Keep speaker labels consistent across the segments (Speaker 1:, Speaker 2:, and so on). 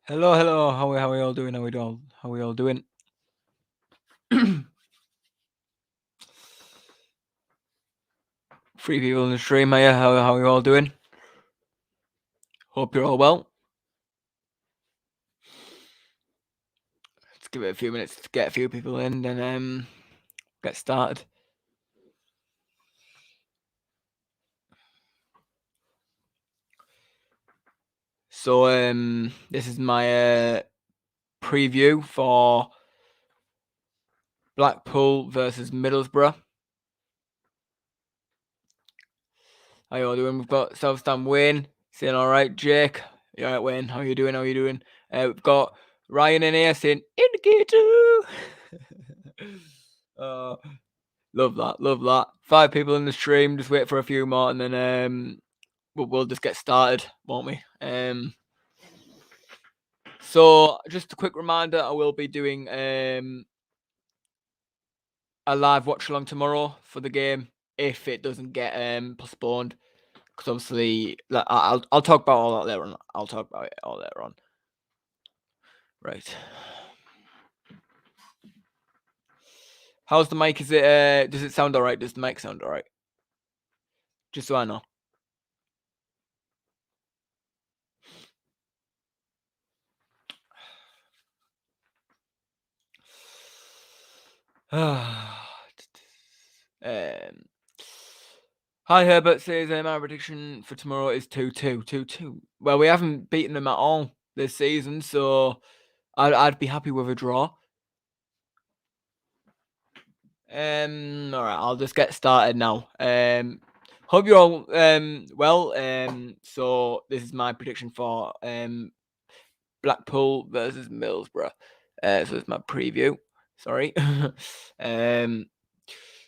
Speaker 1: Hello, hello. How are we all doing? How we all doing? Three people in the stream here. How are you all doing? Hope you're all well. Let's give it a few minutes to get a few people in, then get started. So this is my preview for Blackpool versus Middlesbrough. How you all doing? We've got Southstand Wayne saying all right. Jake, you all right, Wayne? How you doing? We've got Ryan in here saying indicator. Love that. 5 people in the stream. Just wait for a few more, and then we'll just get started, won't we? So just a quick reminder: I will be doing a live watch along tomorrow for the game if it doesn't get postponed. Because obviously, I'll talk about all that later on. I'll talk about it all later on. Right. How's the mic? Is it? Does it sound alright? Does the mic sound alright? Just so I know. Hi Herbert says my prediction for tomorrow is 2-2. 2-2. Well, we haven't beaten them at all this season, so I'd be happy with a draw. Alright, I'll just get started now. Hope you're all well. So this is my prediction for Blackpool versus Middlesbrough. So it's my preview. Sorry.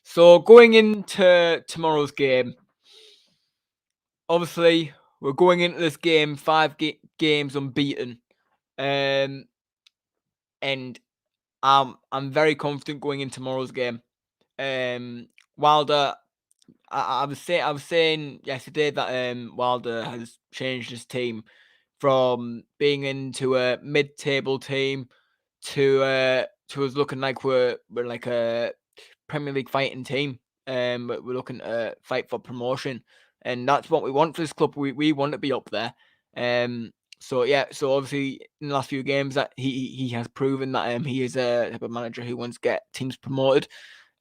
Speaker 1: So going into tomorrow's game, obviously we're going into this game 5 games unbeaten, and I'm very confident going into tomorrow's game. Wilder, I was saying yesterday that Wilder has changed his team from being into a mid-table team to us looking like we're like a Premier League fighting team. We're looking to fight for promotion, and that's what we want for this club. We want to be up there. So obviously in the last few games that he has proven that he is a type of manager who wants to get teams promoted.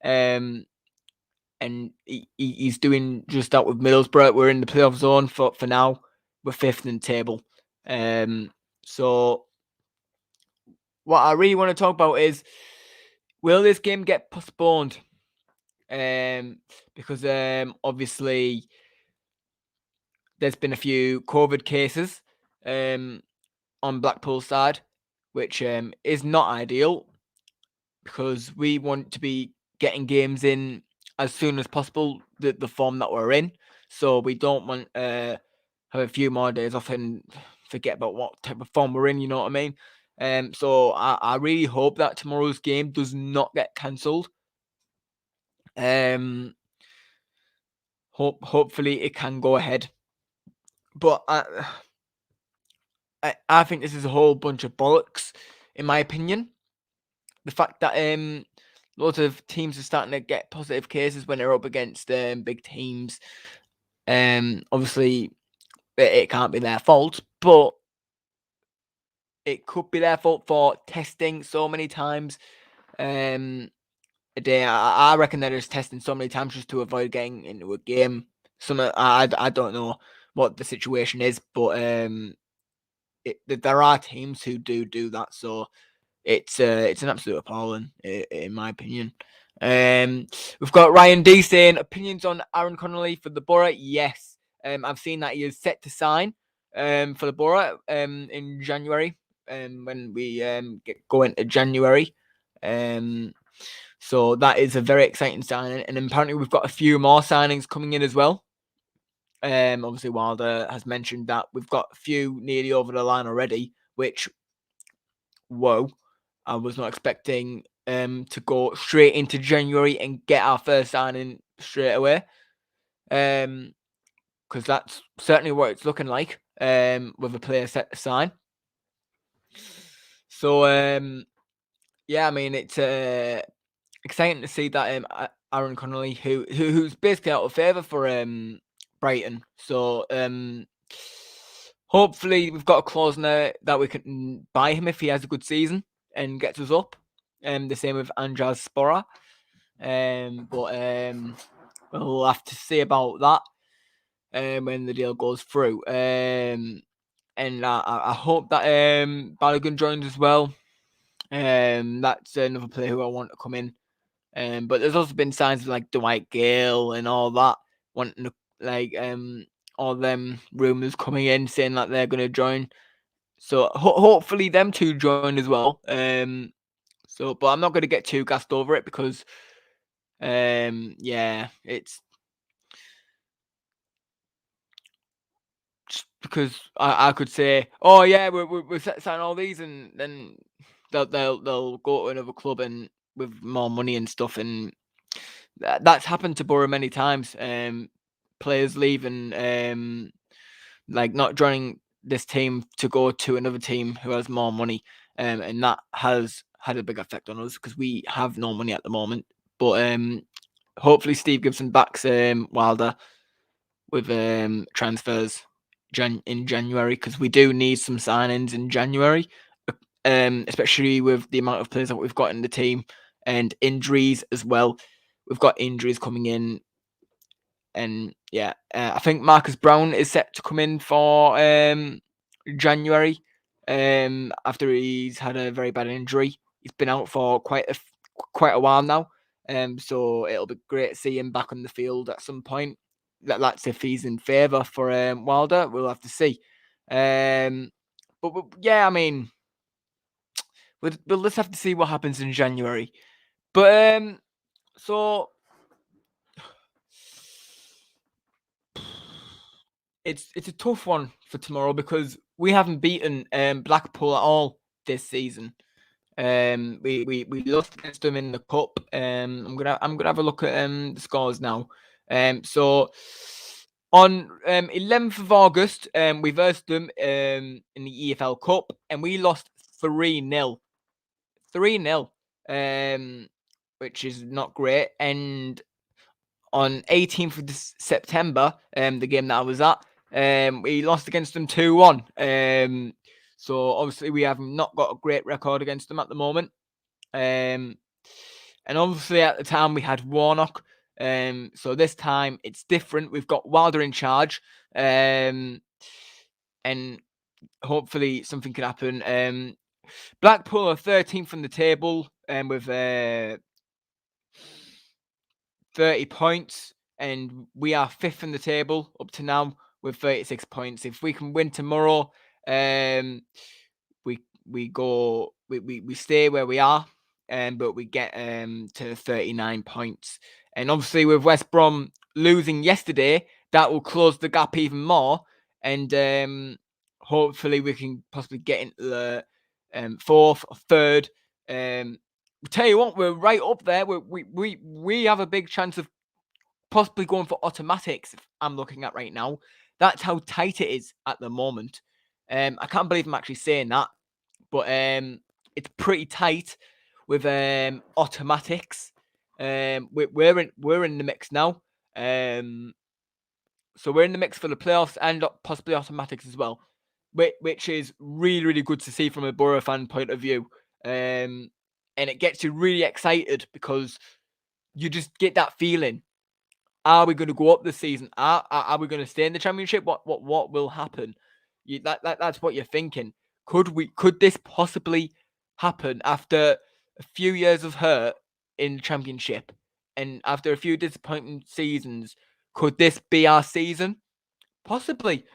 Speaker 1: And he's doing just that with Middlesbrough. We're in the playoff zone for now. We're 5th in the table. So what I really want to talk about is, will this game get postponed? Because obviously there's been a few COVID cases on Blackpool's side, which is not ideal because we want to be getting games in as soon as possible, the form that we're in. So we don't want have a few more days off and forget about what type of form we're in, you know what I mean? So I really hope that tomorrow's game does not get cancelled. Hopefully it can go ahead. But I think this is a whole bunch of bollocks, in my opinion. The fact that lots of teams are starting to get positive cases when they're up against big teams. Obviously, it can't be their fault, but it could be their fault for testing so many times a day. I reckon they're just testing so many times just to avoid getting into a game. I don't know what the situation is, but there are teams who do that. So it's an absolute appalling, in my opinion. We've got Ryan D saying opinions on Aaron Connolly for the Borough. Yes, I've seen that he is set to sign for the Borough in January, when we go into January. So that is a very exciting signing, and apparently we've got a few more signings coming in as well. Obviously Wilder has mentioned that we've got a few nearly over the line already, which, whoa, I was not expecting to go straight into January and get our first signing straight away. Because that's certainly what it's looking like with a player set to sign. So yeah, I mean it's exciting to see that Aaron Connolly, who's basically out of favour for Brighton. So hopefully we've got a clause now that we can buy him if he has a good season and gets us up. The same with Andraz Spora. But we'll have to see about that when the deal goes through. And I hope that Balogun joins as well. That's another player who I want to come in. But there's also been signs of like Dwight Gale and all that wanting to all them rumours coming in saying that they're going to join. So hopefully them two join as well. But I'm not going to get too gassed over it because yeah, it's just because I could say, oh yeah, we're signing all these, and then they'll go to another club and with more money and stuff, and that's happened to Borough many times. Players leave and like not joining this team to go to another team who has more money, and that has had a big effect on us because we have no money at the moment. But hopefully Steve Gibson backs Wilder with transfers in January because we do need some signings in January, especially with the amount of players that we've got in the team and injuries as well. We've got injuries coming in, and yeah, I think Marcus Brown is set to come in for January after he's had a very bad injury. He's been out for quite a while now, so it'll be great to see him back on the field at some point. That's if he's in favour for Wilder. We'll have to see. But yeah, I mean, we'll just have to see what happens in January. But so it's a tough one for tomorrow because we haven't beaten Blackpool at all this season. We lost against them in the cup. I'm gonna have a look at the scores now. So on 11th of August, we versed them in the EFL Cup and we lost 3-0. 3-0. Which is not great. And on 18th of September, the game that I was at, we lost against them 2-1. So obviously we have not got a great record against them at the moment. And obviously at the time we had Warnock. So this time it's different. We've got Wilder in charge. And hopefully something can happen. Blackpool are 13th on the table with 30 points, and we are 5th in the table up to now with 36 points. If we can win tomorrow, we stay where we are, but we get to 39 points. And obviously with West Brom losing yesterday, that will close the gap even more, and hopefully we can possibly get into the 4th or 3rd. Tell you what, we're right up there. We have a big chance of possibly going for automatics. If I'm looking at right now, that's how tight it is at the moment. I can't believe I'm actually saying that, but it's pretty tight with automatics. We're in the mix now. So we're in the mix for the playoffs and possibly automatics as well, which is really, really good to see from a Borough fan point of view. And it gets you really excited because you just get that feeling. Are we going to go up this season? Are we going to stay in the Championship? What will happen? That's what you're thinking. Could this possibly happen after a few years of hurt in the Championship and after a few disappointing seasons? Could this be our season? Possibly.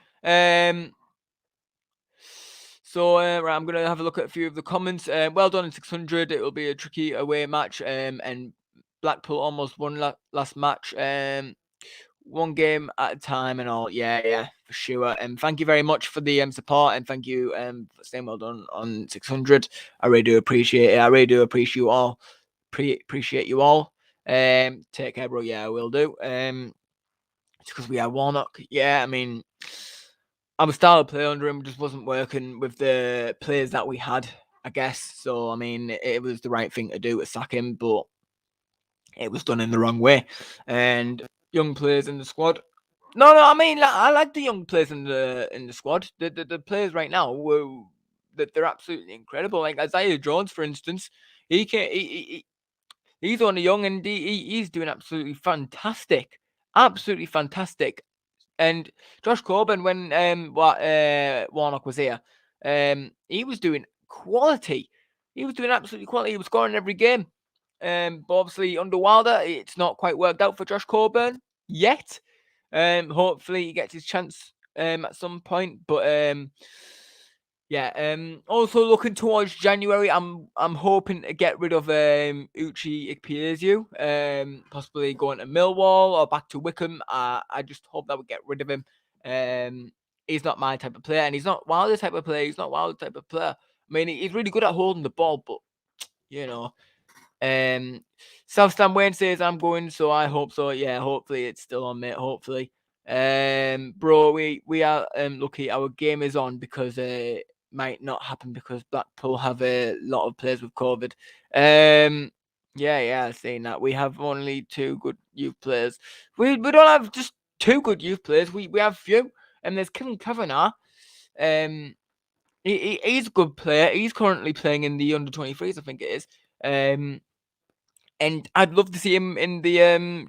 Speaker 1: So I'm going to have a look at a few of the comments. Well done in 600. It will be a tricky away match. And Blackpool almost won last match. One game at a time and all. Yeah, for sure. And thank you very much for the support, and thank you for saying well done on 600. I really do appreciate it. I really do appreciate you all. Appreciate you all. Take care, bro. Yeah, I will do. It's because we are Warnock. Yeah, I mean, our style of play under him just wasn't working with the players that we had, I guess. So I mean, it was the right thing to do to sack him, but it was done in the wrong way. And young players in the squad. No, I mean, I like the young players in the squad. The players right now that they're absolutely incredible. Like Isaiah Jones, for instance, he can he's only young and he's doing absolutely fantastic. And Josh Coburn, when Warnock was here, he was doing quality. He was doing absolutely quality. He was scoring every game. But obviously under Wilder, it's not quite worked out for Josh Coburn yet. Hopefully he gets his chance at some point. But also looking towards January, I'm hoping to get rid of Uchi Ikpeazu, possibly going to Millwall or back to Wickham. I just hope that we get rid of him. He's not my type of player, and he's not Wilder's type of player. He's not Wilder's type of player. I mean, he's really good at holding the ball, but you know, South Stand Wayne says I'm going, so I hope so. Yeah, hopefully it's still on, mate. Hopefully. Bro, we are lucky our game is on because might not happen because Blackpool have a lot of players with COVID. Saying that we have only 2 good youth players. We don't have just 2 good youth players. We have few, and there's Kevin Kavanagh. He's a good player. He's currently playing in the under-23s, I think it is. And I'd love to see him in the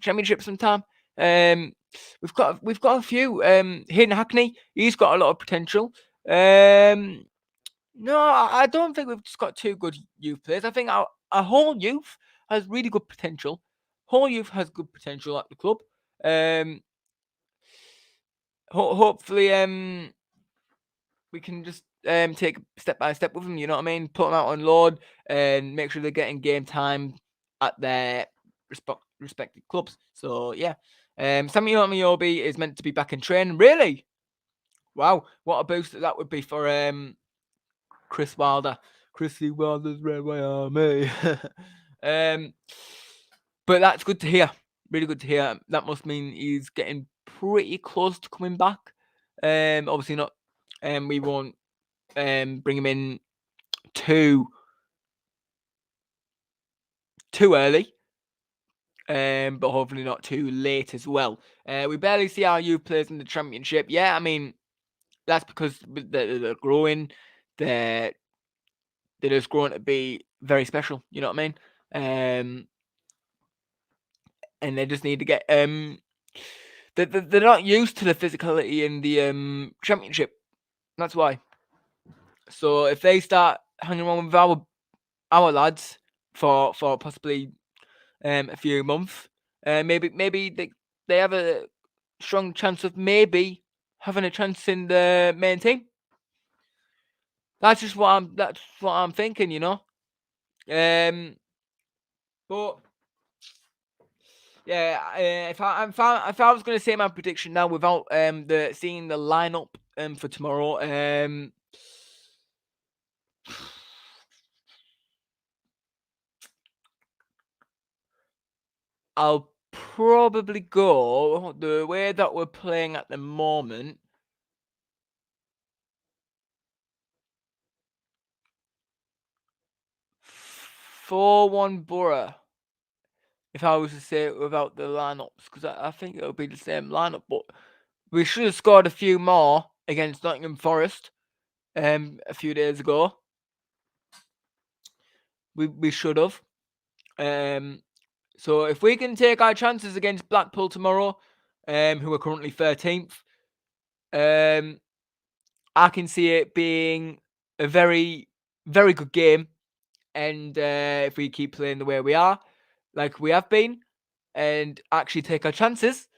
Speaker 1: championship sometime. We've got a few. Hayden Hackney, he's got a lot of potential. No, I don't think we've just got 2 good youth players. I think our whole youth has really good potential. Whole youth has good potential at the club. Hopefully, we can just take step by step with them. You know what I mean? Put them out on load and make sure they're getting game time at their respective clubs. So yeah, Samuel Amiobi is meant to be back in training. Really? Wow, what a boost that would be for Chris Wilder. Chrissy Wilder's Red Army. But that's good to hear. Really good to hear. That must mean he's getting pretty close to coming back. Obviously not. We won't bring him in too early. But hopefully not too late as well. We barely see our youth players in the championship. Yeah, I mean that's because they're growing. They're just growing to be very special. You know what I mean? And they just need to get they're not used to the physicality in the championship. That's why. So if they start hanging around with our lads for possibly a few months, maybe they have a strong chance of maybe having a chance in the main team. That's what I'm thinking, you know. But yeah, if I was going to say my prediction now without seeing the lineup for tomorrow, I'll probably go the way that we're playing at the moment. 4-1 Borough. If I was to say it without the lineups, because I think it'll be the same lineup, but we should have scored a few more against Nottingham Forest a few days ago. We should have. So if we can take our chances against Blackpool tomorrow, who are currently 13th, I can see it being a very, very good game. And if we keep playing the way we are, like we have been, and actually take our chances,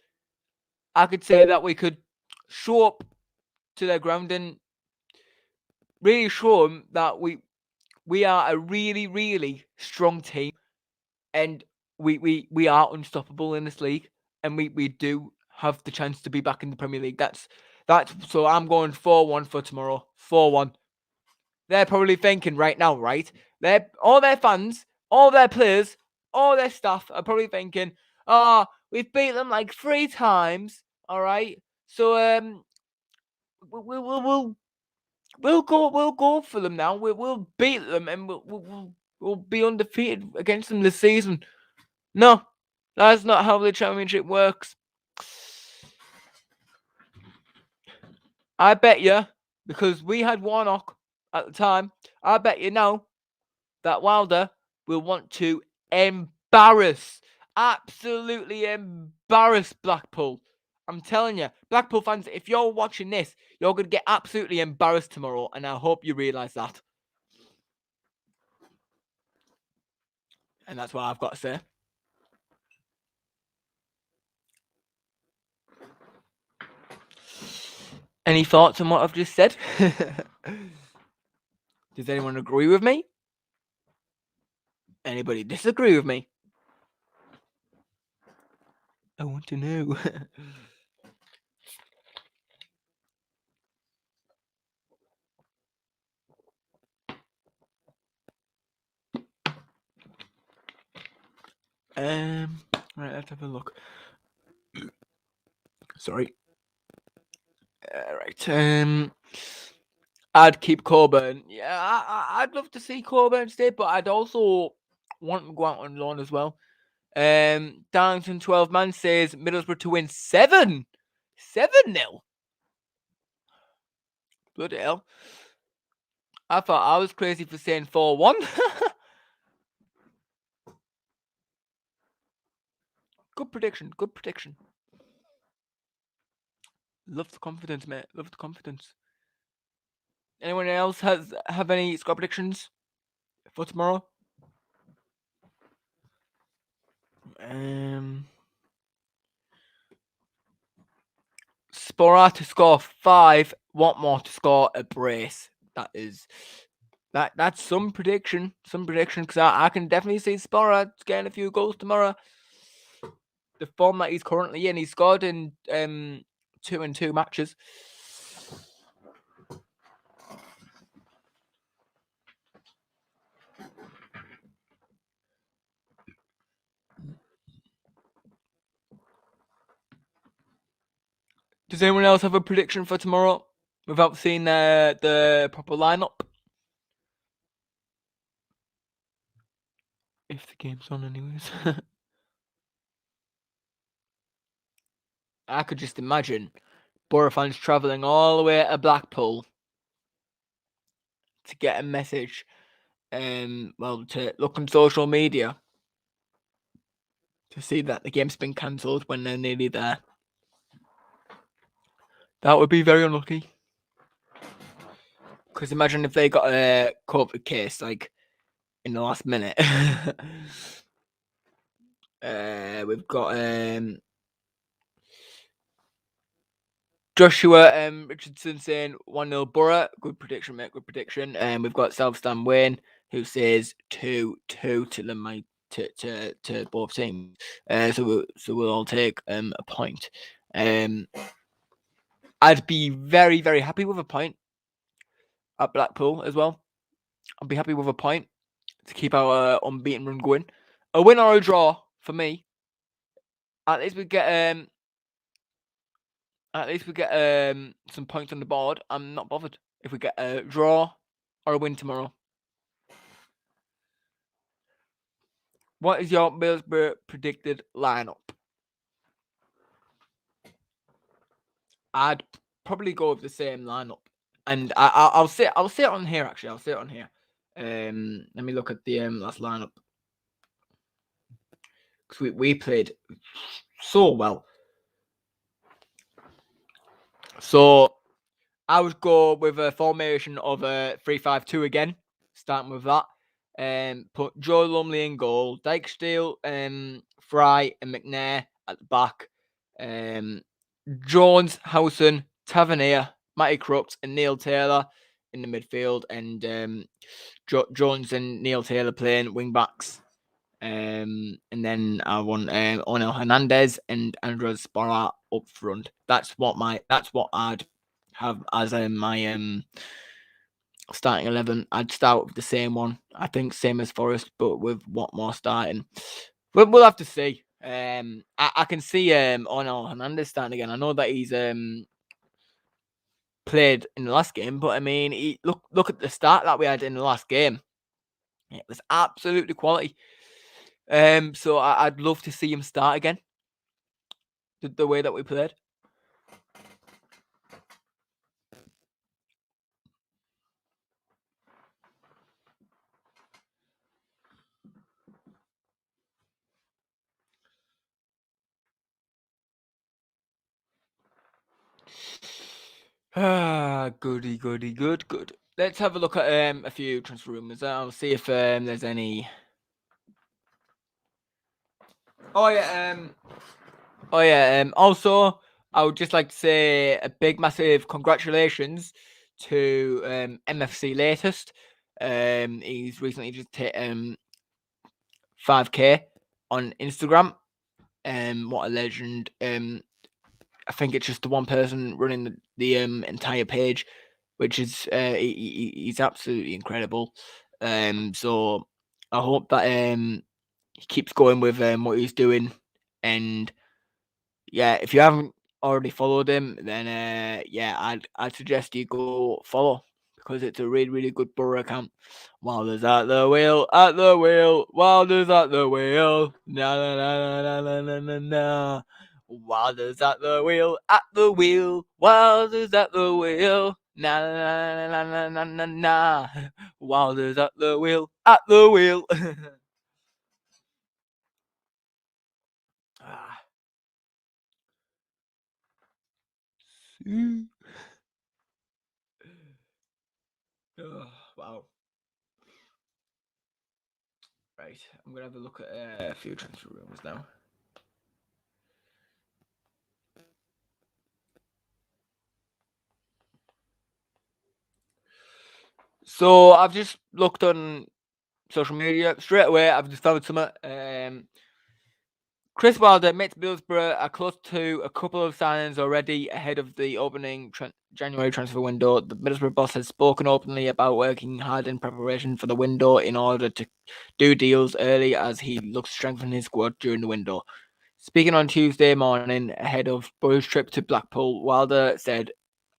Speaker 1: I could say that we could show up to their ground and really show them that we are a really, really strong team, and we are unstoppable in this league, and we do have the chance to be back in the Premier League. That's so I'm going 4-1 for tomorrow. 4-1. They're probably thinking right now, right? All their fans, all their players, all their staff are probably thinking, we've beat them like 3 times. All right. So we'll go for them now. We'll beat them, and we'll be undefeated against them this season. No, that's not how the Championship works. I bet you, because we had Warnock at the time, I bet you now that Wilder will want to absolutely embarrass Blackpool. I'm telling you, Blackpool fans, if you're watching this, you're going to get absolutely embarrassed tomorrow, and I hope you realise that. And that's what I've got to say. Any thoughts on what I've just said? Does anyone agree with me? Anybody disagree with me? I want to know. Right, let's have a look. Sorry. Right. I'd keep Coburn. Yeah, I'd love to see Coburn stay, but I'd also want him to go out on loan as well. Darlington 12 man says Middlesbrough to win 7-0. Bloody hell. I thought I was crazy for saying 4-1. Good prediction. Love the confidence, mate. Love the confidence. Anyone else have any score predictions for tomorrow? Spora to score 5. Watmore to score a brace. That's some prediction. Because I can definitely see Spora getting a few goals tomorrow. The form that he's currently in, he scored in 2-2 matches. Does anyone else have a prediction for tomorrow without seeing the proper lineup? If the game's on, anyways. I could just imagine Borough fans travelling all the way to Blackpool to get a message, to look on social media to see that the game's been cancelled when they're nearly there. That would be very unlucky. Because imagine if they got a COVID case, like, in the last minute. We've got Joshua Richardson saying 1-0 Borough. Good prediction, mate. Good prediction. We've got South Stan Wayne who says 2-2 to both teams. So we'll all take a point. I'd be very, very happy with a point at Blackpool as well. I'd be happy with a point to keep our unbeaten run going. A win or a draw for me. At least we get some points on the board. I'm not bothered if we get a draw or a win tomorrow. What is your Middlesbrough predicted lineup? I'd probably go with the same lineup, and I'll say it on here. Actually, I'll say it on here. Let me look at the last lineup because we played so well. So I would go with a formation of a 3-5-2 again, starting with that. Put Joe Lumley in goal, Dykesteel, Fry, and McNair at the back. Jones, Howson, Tavernier, Matty Crooks, and Neil Taylor in the midfield, and Jones and Neil Taylor playing wing backs. And then I want Onel Hernandez and Andres Spora up front. That's what I'd have as my starting 11. I'd start with the same one. I think same as Forest, but with Watmore starting. We'll have to see. I can see Onel Hernandez starting again. I know that he's played in the last game, but I mean, look at the start that we had in the last game. It was absolutely quality. So I'd love to see him start again. The way that we played. Good. Let's have a look at a few transfer rumors. I'll see if there's any. Oh yeah. Also, I would just like to say a big, massive congratulations to MFC Latest. He's recently just hit 5K on Instagram. What a legend. I think it's just the one person running the entire page, which is he's absolutely incredible. So I hope that he keeps going with what he's doing, and yeah, if you haven't already followed him, then yeah, I'd suggest you go follow because it's a really good Borough account. Wilders at the wheel, Wilders at the wheel, na na na na na na na na. Wilders at the wheel, Wilders at the wheel, na na na na na na na. Wilders at the wheel, Ah. Oh, wow. Right, I'm gonna have a look at a few transfer rumors now. So I've just looked on social media straight away. I've discovered something. Chris Wilder, Middlesbrough are close to a couple of signings already ahead of the opening January transfer window. The Middlesbrough boss has spoken openly about working hard in preparation for the window in order to do deals early as he looks to strengthen his squad during the window. Speaking on Tuesday morning ahead of Borough's trip to Blackpool, Wilder said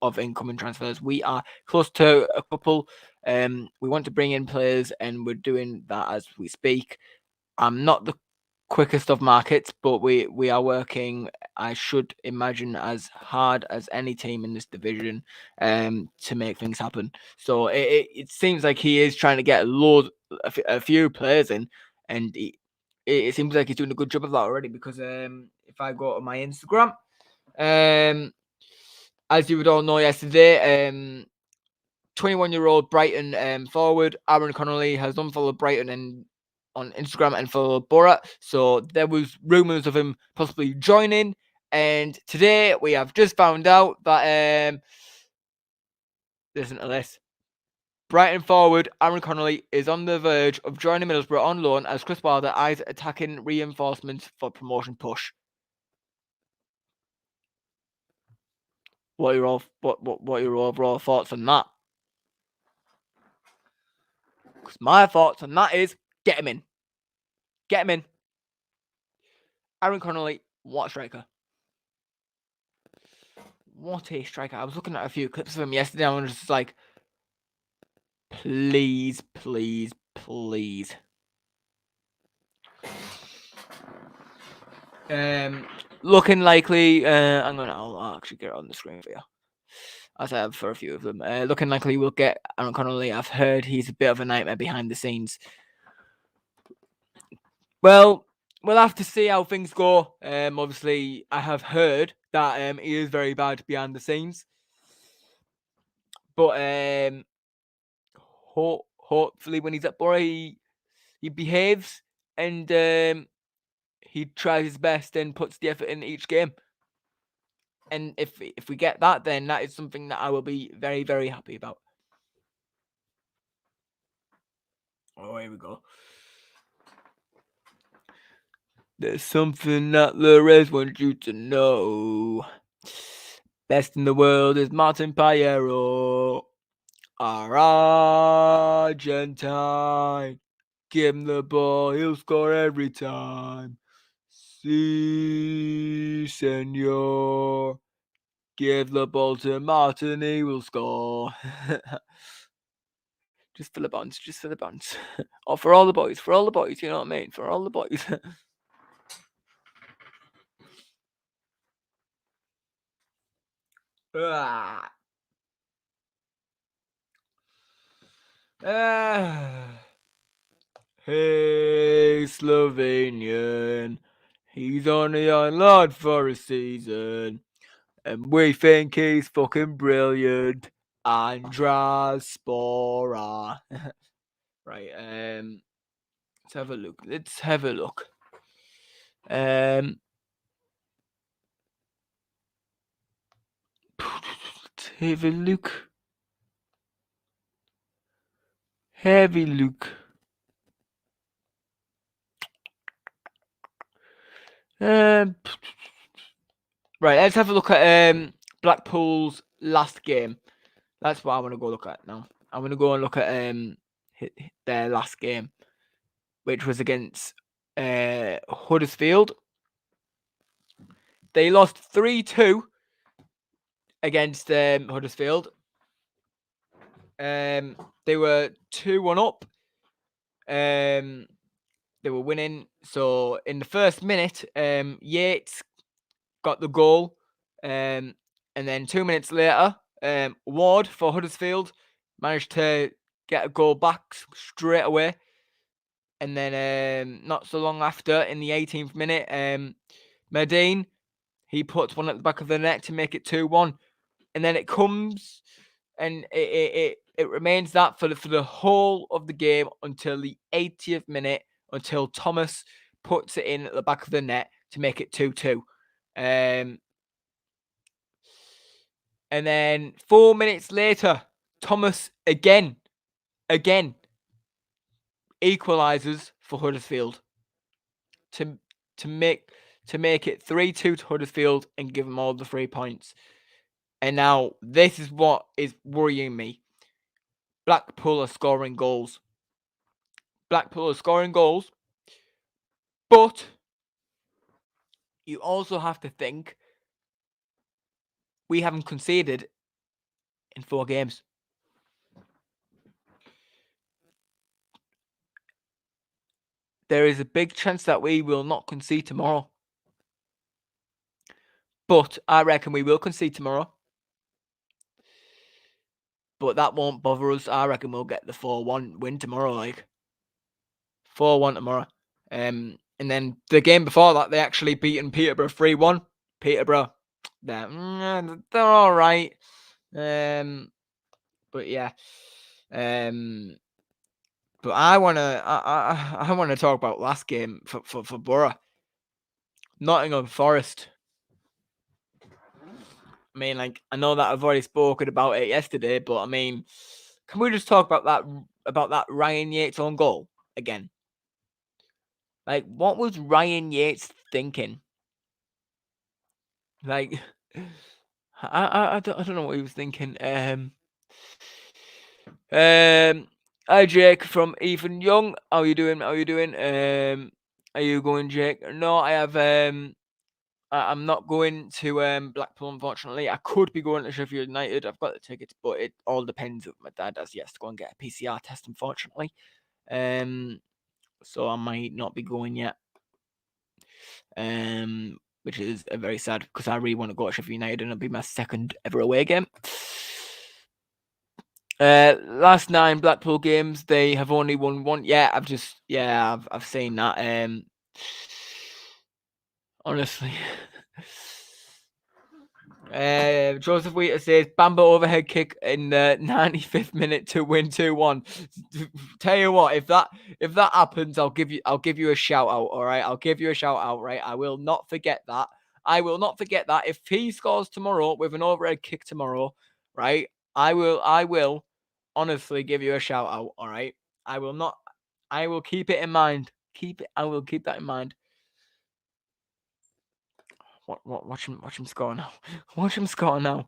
Speaker 1: of incoming transfers, "We are close to a couple. We want to bring in players and we're doing that as we speak. I'm not the quickest of markets, but we are working, I should imagine, as hard as any team in this division to make things happen." So it seems like he is trying to get a few players in, and it seems like he's doing a good job of that already. Because if I go to my Instagram, as you would all know yesterday, 21-year-old Brighton forward Aaron Connolly has unfollowed Brighton and on Instagram and followed Borough. So there was rumours of him possibly joining, and today we have just found out that listen to this. Brighton forward Aaron Connolly is on the verge of joining Middlesbrough on loan as Chris Wilder eyes attacking reinforcements for promotion push. What are your overall thoughts on that? Because my thoughts on that is get him in. Get him in. Aaron Connolly, what a striker. What a striker. I was looking at a few clips of him yesterday and I was just like, please. Looking likely, I'll actually get it on the screen for you. As I have for a few of them. Looking likely we'll get Aaron Connolly. I've heard he's a bit of a nightmare behind the scenes. Well, we'll have to see how things go. Obviously, I have heard that he is very bad behind the scenes. But hopefully when he's at Borough, he behaves and he tries his best and puts the effort in each game. And if we get that, then that is something that I will be very happy about. Oh, here we go. There's something that the Reds want you to know. Best in the world is Martin Payero. Our Argentine. Give him the ball, he'll score every time. Si, senor. Give the ball to Martin, he will score. Just for the bounce, just for the bounce. Or for all the boys, you know what I mean? For all the boys. Hey, Slovenian. He's only on loan for a season. And we think he's fucking brilliant. Andras Spora. Right, let's have a look. Let's have a look. Let's have a look. Have a look. Right, let's have a look at Blackpool's last game. That's what I want to go look at now. I'm going to go and look at their last game, which was against Huddersfield. They lost 3-2 against Huddersfield. They were 2-1 up. They were winning. So in the first minute, Yates got the goal. And then 2 minutes later, Ward for Huddersfield managed to get a goal back straight away. And then not so long after, in the 18th minute, Medine, he puts one at the back of the net to make it 2-1. And then it comes and it remains that for the whole of the game until the 80th minute, until Thomas puts it in at the back of the net to make it 2-2. And then 4 minutes later, Thomas again equalizes for Huddersfield to make it 3-2 to Huddersfield and give them all the 3 points. And now this is what is worrying me. Blackpool are scoring goals. But you also have to think we haven't conceded in 4 games. There is a big chance that we will not concede tomorrow. But I reckon we will concede tomorrow. But that won't bother us. I reckon we'll get the 4-1 win tomorrow, like 4-1 tomorrow. And then the game before that, they actually beaten Peterborough 3-1. Peterborough, they're all right. But yeah. But I wanna talk about last game for Borough. Nottingham Forest. I mean, like, I know that I've already spoken about it yesterday, but I mean, can we just talk about that Ryan Yates own goal again? Like, what was Ryan Yates thinking? Like, I don't know what he was thinking. Hi Jake from Ethan Young. How you doing? Are you going, Jake? No, I have I'm not going to Blackpool, unfortunately. I could be going to Sheffield United. I've got the tickets, but it all depends if my dad has to go and get a PCR test, unfortunately. So I might not be going yet. Which is very sad because I really want to go to Sheffield United and it'll be my second ever away game. Last 9 Blackpool games, they have only won 1. Yeah, I've seen that. Honestly. Joseph Wheater says Bamba overhead kick in the 95th minute to win 2-1. Tell you what, if that happens, I'll give you a shout out. All right, I'll give you a shout out. Right, I will not forget that. If he scores tomorrow with an overhead kick tomorrow, right, I will honestly give you a shout out. All right, I will not. I will keep it in mind. I will keep that in mind. Watch him score now. Watch him score now.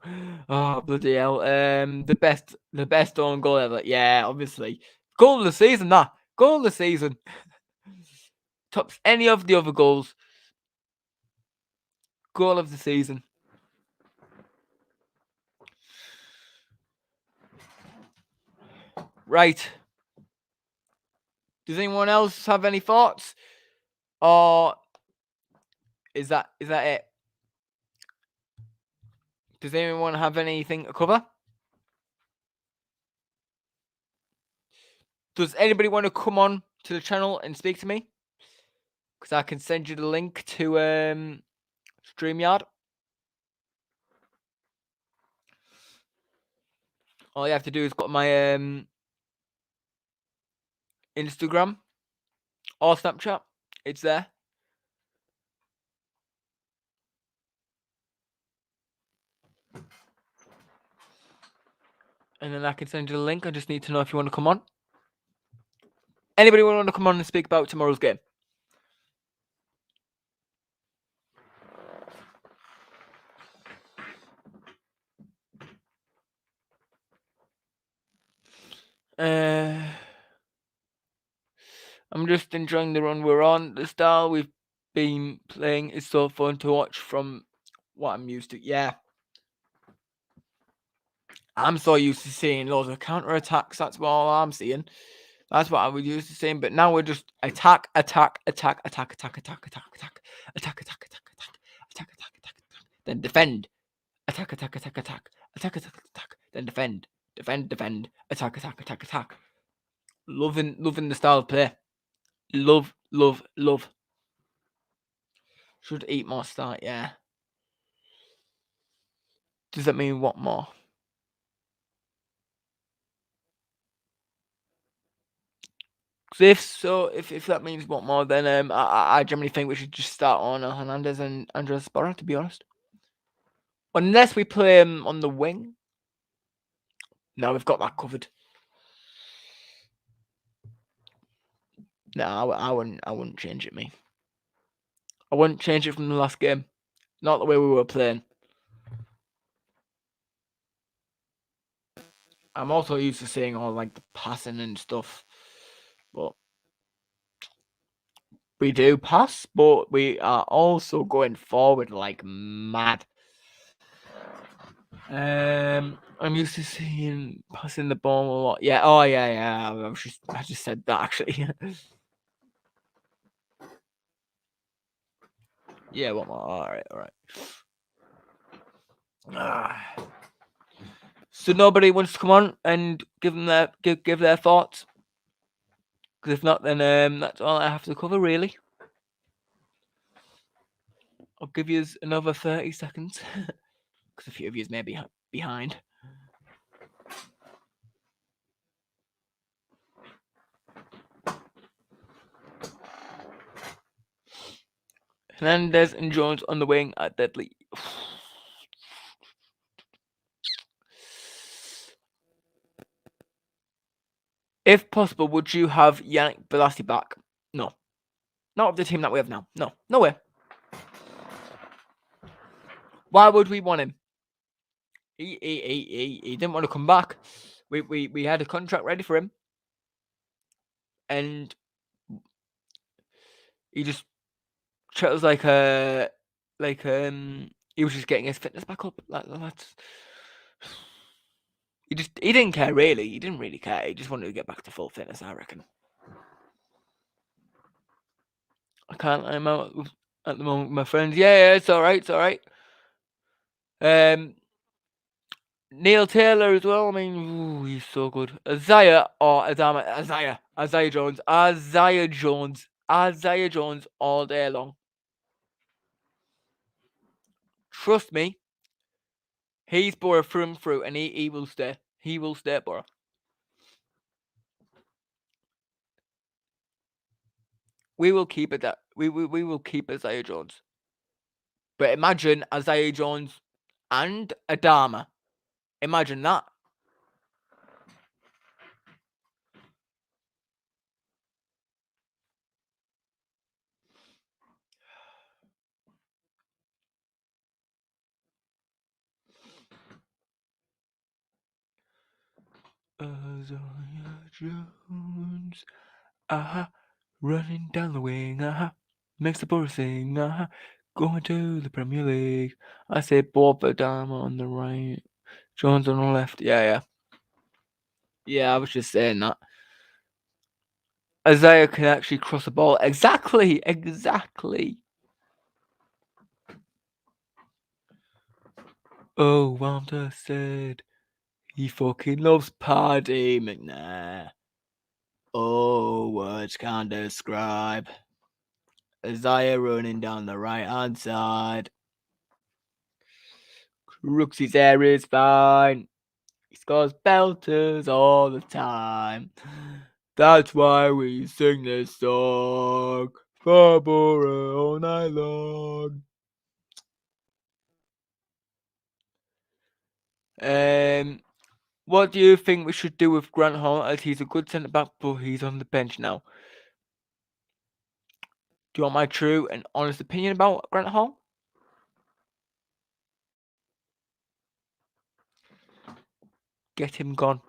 Speaker 1: Oh bloody hell! The best own goal ever. Yeah, obviously, goal of the season. Goal of the season. Tops any of the other goals. Goal of the season. Right. Does anyone else have any thoughts? Or is that it? Does anyone have anything to cover? Does anybody want to come on to the channel and speak to me? Because I can send you the link to StreamYard. All you have to do is go to my Instagram or Snapchat. It's there. And then I can send you the link. I just need to know if you want to come on. Anybody want to come on and speak about tomorrow's game? I'm just enjoying the run we're on. The style we've been playing is so fun to watch from what I'm used to. Yeah. I'm so used to seeing loads of counter attacks. That's what all I'm seeing. That's what I was used to seeing. But now we're just attack, attack, attack, attack, attack, attack, attack, attack, attack, attack, attack, attack, attack, attack, attack, then defend. Attack, attack, attack, attack, attack, attack, attack, then defend. Defend, defend, attack, attack, attack, attack. Loving the style of play. Love. Should eat more start, yeah. Does that mean what more? If that means what more, then I generally think we should just start on Hernandez and Andres Barra, to be honest. Unless we play him on the wing. No, we've got that covered. No, I wouldn't change it, me. I wouldn't change it from the last game. Not the way we were playing. I'm also used to seeing all like the passing and stuff, but we do pass, but we are also going forward like mad. I'm used to seeing passing the ball a lot. Yeah. Oh yeah. I just said that actually. Yeah. What more? All right. So nobody wants to come on and give their thoughts. Because if not, then that's all I have to cover really. I'll give you another 30 seconds because a few of you may be behind. Hernandez and Jones on the wing are deadly. If possible, would you have Yannick Bolasie back? No. Not of the team that we have now. No. No way. Why would we want him? He didn't want to come back. We had a contract ready for him. And he just chose like he was just getting his fitness back up. That's he didn't care really. He didn't really care. He just wanted to get back to full fitness, I reckon. I can't. I'm out at the moment with my friends. Yeah, it's all right. Neil Taylor as well. I mean, ooh, he's so good. Isaiah or Adama. Isaiah Jones all day long. Trust me. He's Borough through and through, and he will stay. He will stay at Borough. We will keep it that we will keep Isaiah Jones. But imagine Isaiah Jones and Adama. Imagine that. Isaiah Jones, running down the wing, makes the Borough sing, going to the Premier League. I say Bob Adama on the right, Jones on the left. Yeah. Yeah, I was just saying that. Isaiah can actually cross the ball. Exactly. Oh, Walter said he fucking loves Paddy McNair. Oh, words can't describe. Isaiah running down the right hand side. Rooksy's hair is fine. He scores belters all the time. That's why we sing this song for Borough all night long. What do you think we should do with Grant Hall, as he's a good centre back, but he's on the bench now? Do you want my true and honest opinion about Grant Hall? Get him gone.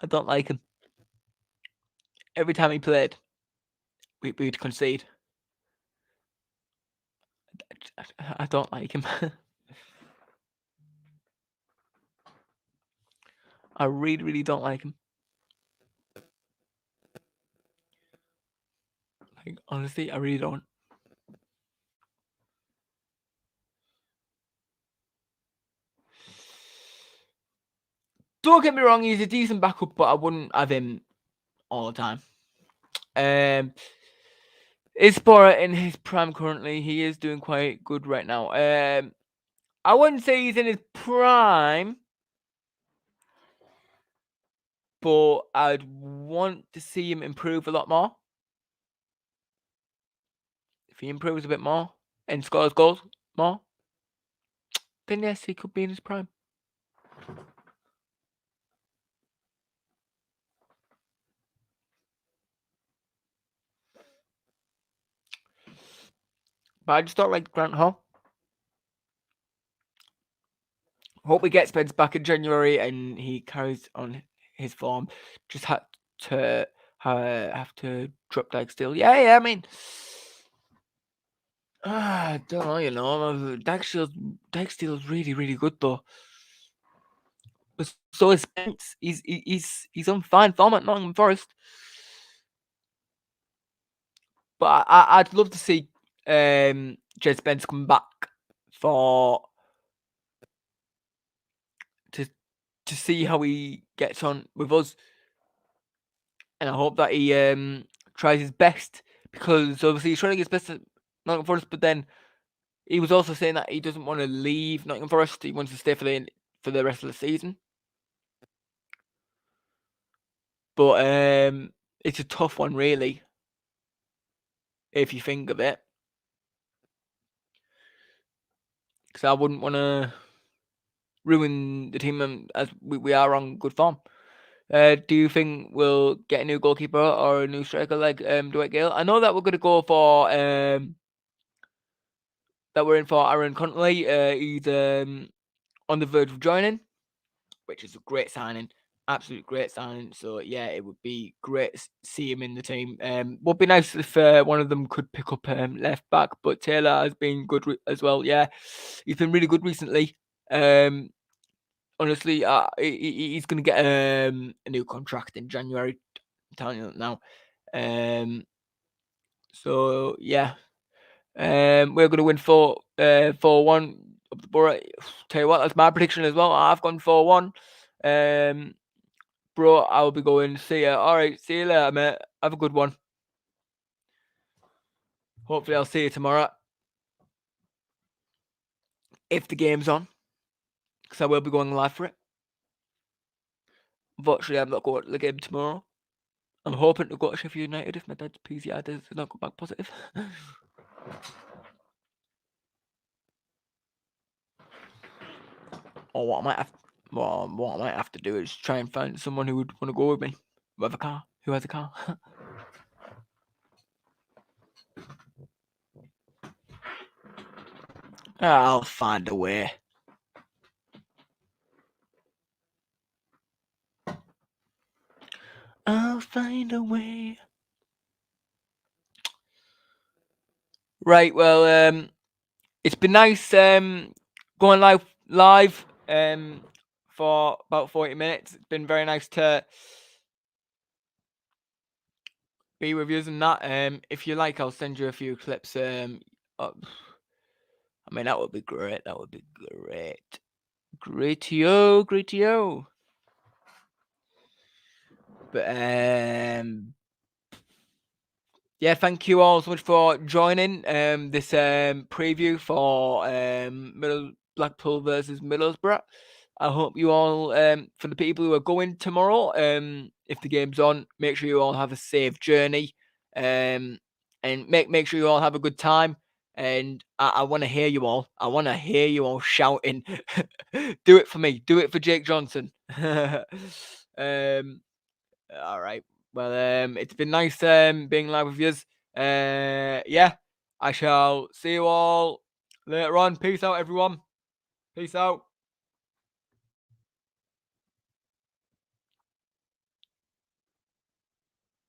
Speaker 1: I don't like him. Every time he played, we'd concede. I don't like him. I really don't like him. Like, honestly, I really don't. Don't get me wrong, he's a decent backup, but I wouldn't have him all the time. Is Bora in his prime currently? He is doing quite good right now. I wouldn't say he's in his prime, but I'd want to see him improve a lot more. If he improves a bit more and scores goals more, then yes, he could be in his prime. But I just don't like Grant Hall. Hope he gets Spence back in January and he carries on his form. Just had to have to drop Dyke still. Yeah. I mean, I don't know. You know, Dyke Steele's really good though. But so is Spence. He's on fine form at Nottingham Forest. But I'd love to see Jed Spence come back for to see how he gets on with us, and I hope that he tries his best, because obviously he's trying to get his best at Nottingham Forest, but then he was also saying that he doesn't want to leave Nottingham Forest. He wants to stay for the rest of the season. But it's a tough one, really, if you think of it, because I wouldn't want to ruin the team as we are on good form. Do you think we'll get a new goalkeeper or a new striker like Dwight Gale? I know that we're going to go for that we're in for Aaron Contley. He's on the verge of joining, which is a great signing, absolute great signing. So yeah, it would be great to see him in the team. Would be nice if one of them could pick up left back, but Taylor has been good as well. Yeah, he's been really good recently. Honestly, he's going to get a new contract in January. I'm telling you that now. So yeah, we're going to win 4-1 up the Borough. Tell you what, that's my prediction as well. I've gone 4-1. Bro, I'll be going. See ya. All right, see you later, mate. Have a good one. Hopefully, I'll see you tomorrow if the game's on, because I will be going live for it. Unfortunately, I'm not going to the game tomorrow. I'm hoping to go to Sheffield United if my dad's PCR does not come back positive. Or what I might have to do is try and find someone who would want to go with me, with a car, who has a car. I'll find a way. I'll find a way. Right, well, it's been nice going live live for about 40 minutes. It's been very nice to be with you and that. If you like, I'll send you a few clips. I mean, that would be great. That would be great. Greatio. But yeah, thank you all so much for joining this preview for Blackpool versus Middlesbrough. I hope you all, for the people who are going tomorrow, if the game's on, make sure you all have a safe journey, and make sure you all have a good time. And I want to hear you all. I want to hear you all shouting. Do it for me. Do it for Jake Johnson. All right. Well, it's been nice being live with you. Yeah, I shall see you all later on. Peace out, everyone. Peace out.